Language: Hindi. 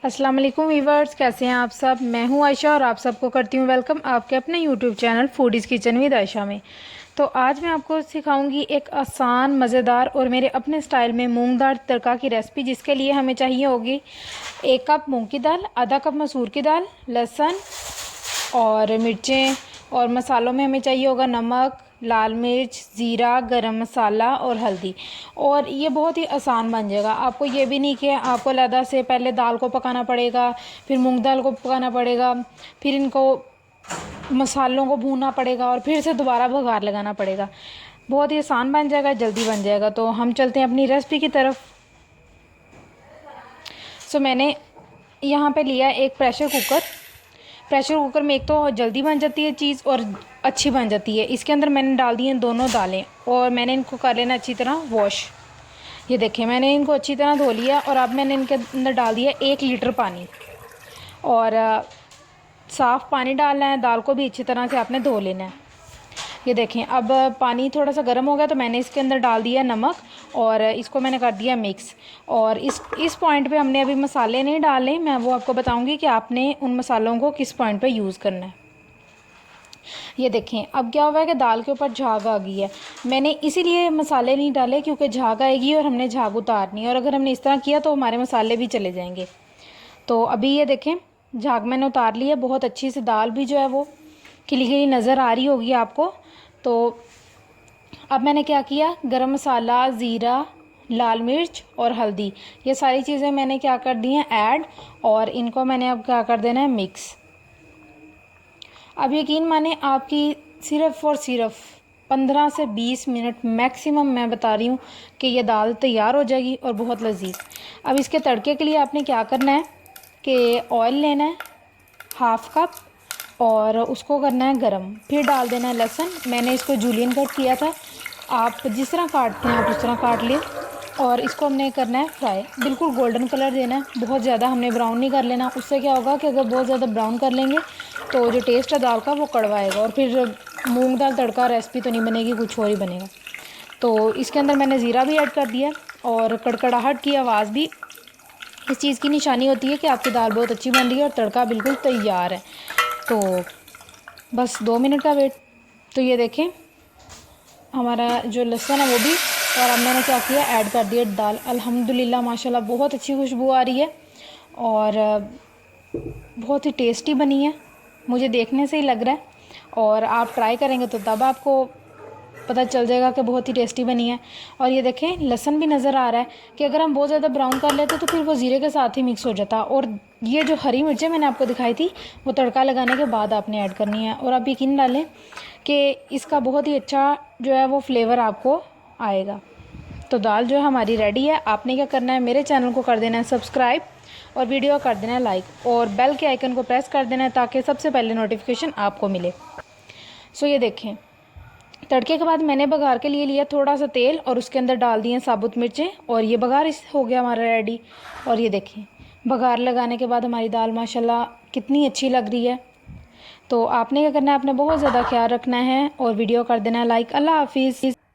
अस्सलाम वालेकुम वीवर्स, कैसे हैं आप सब। मैं हूं आयशा और आप सबको करती हूं वेलकम आपके अपने YouTube channel foodies kitchen with Ayesha में। तो आज मैं आपको सिखाऊंगी एक आसान मज़ेदार और मेरे अपने स्टाइल में मूंग दाल तड़का की रेसिपी, जिसके लिए हमें चाहिए होगी 1 कप मूंग की दाल, आधा कप मसूर की दाल, लहसुन और मिर्चें, और मसालों में हमें चाहिए होगा नमक, लाल मिर्च, ज़ीरा, गरम मसाला और हल्दी। और ये बहुत ही आसान बन जाएगा। आपको ये भी नहीं कि आपको अलग से पहले दाल को पकाना पड़ेगा, फिर मूंग दाल को पकाना पड़ेगा, फिर इनको मसालों को भूनना पड़ेगा और फिर से दोबारा बघार लगाना पड़ेगा। बहुत ही आसान बन जाएगा, जल्दी बन जाएगा। तो हम चलते हैं अपनी रेसिपी की तरफ। मैंने यहाँ पे लिया एक प्रेशर कुकर। प्रेशर कुकर में एक तो जल्दी बन जाती है चीज़ और अच्छी बन जाती है। इसके अंदर मैंने डाल दी हैं दोनों दालें और मैंने इनको कर लेना अच्छी तरह वॉश। ये देखें, मैंने इनको अच्छी तरह धो लिया और अब मैंने इनके अंदर डाल दिया 1 लीटर पानी। और साफ़ पानी डालना है, दाल को भी अच्छी तरह से आपने धो लेना है। ये देखें, अब पानी थोड़ा सा गर्म हो गया तो मैंने इसके अंदर डाल दिया नमक और इसको मैंने कर दिया मिक्स। और इस पॉइंट पे हमने अभी मसाले नहीं डाले, मैं वो आपको बताऊंगी कि आपने उन मसालों को किस पॉइंट पे यूज़ करना है। ये देखें, अब क्या हुआ है कि दाल के ऊपर झाग आ गई है। मैंने इसीलिए मसाले नहीं डाले क्योंकि झाग आएगी और हमने झाग उतारनी है, और अगर हमने इस तरह किया तो हमारे मसाले भी चले जाएंगे। तो अभी ये देखें, झाग मैंने उतार लिया। बहुत अच्छी सी दाल भी जो है वो खिली खिली नज़र आ रही होगी आपको। तो अब मैंने क्या किया, गरम मसाला, ज़ीरा, लाल मिर्च और हल्दी, ये सारी चीज़ें मैंने क्या कर दी हैं ऐड, और इनको मैंने अब क्या कर देना है मिक्स। अब यकीन माने आपकी सिर्फ़ और सिर्फ 15 से 20 मिनट मैक्सिमम मैं बता रही हूँ कि ये दाल तैयार हो जाएगी और बहुत लजीज। अब इसके तड़के के लिए आपने क्या करना है कि ऑयल लेना है 1/2 कप और उसको करना है गरम। फिर डाल देना है लहसुन। मैंने इसको जूलियन कट किया था, आप जिस तरह काटते हैं आप उस तरह काट लें। और इसको हमने करना है फ्राई, बिल्कुल गोल्डन कलर देना है। बहुत ज़्यादा हमने ब्राउन नहीं कर लेना, उससे क्या होगा कि अगर बहुत ज़्यादा ब्राउन कर लेंगे तो जो टेस्ट है दाल का वो कड़वाएगा और फिर मूंग दाल तड़का रेसिपी तो नहीं बनेगी, कुछ और ही बनेगा। तो इसके अंदर मैंने ज़ीरा भी ऐड कर दिया और कड़कड़ाहट की आवाज़ भी इस चीज़ की निशानी होती है कि आपकी दाल बहुत अच्छी बन रही है और तड़का बिल्कुल तैयार है। तो बस 2 मिनट का वेट। तो ये देखें, हमारा जो लहसुन है वो भी, और अब मैंने क्या किया ऐड कर दिया दाल। अल्हम्दुलिल्लाह माशाल्लाह बहुत अच्छी खुशबू आ रही है और बहुत ही टेस्टी बनी है, मुझे देखने से ही लग रहा है। और आप ट्राई करेंगे तो तब आपको पता चल जाएगा कि बहुत ही टेस्टी बनी है। और ये देखें, लहसुन भी नज़र आ रहा है कि अगर हम बहुत ज़्यादा ब्राउन कर लेते तो फिर वो ज़ीरे के साथ ही मिक्स हो जाता। और ये जो हरी मिर्चें मैंने आपको दिखाई थी वो तड़का लगाने के बाद आपने ऐड करनी है। और आप यकीन डालें कि इसका बहुत ही अच्छा जो है वो फ्लेवर आपको आएगा। तो दाल जो है हमारी रेडी है। आपने क्या करना है, मेरे चैनल को कर देना है सब्सक्राइब और वीडियो कर देना है लाइक और बेल के आइकन को प्रेस कर देना है ताकि सबसे पहले नोटिफिकेशन आपको मिले। ये देखें, तड़के के बाद मैंने बघार के लिए लिया थोड़ा सा तेल और उसके अंदर डाल दिए साबुत मिर्चें और ये बघार इस हो गया हमारा रेडी। और ये देखें, बघार लगाने के बाद हमारी दाल माशाल्लाह कितनी अच्छी लग रही है। तो आपने क्या करना है, आपने बहुत ज़्यादा ख्याल रखना है और वीडियो कर देना है लाइक। अल्लाह हाफिज़।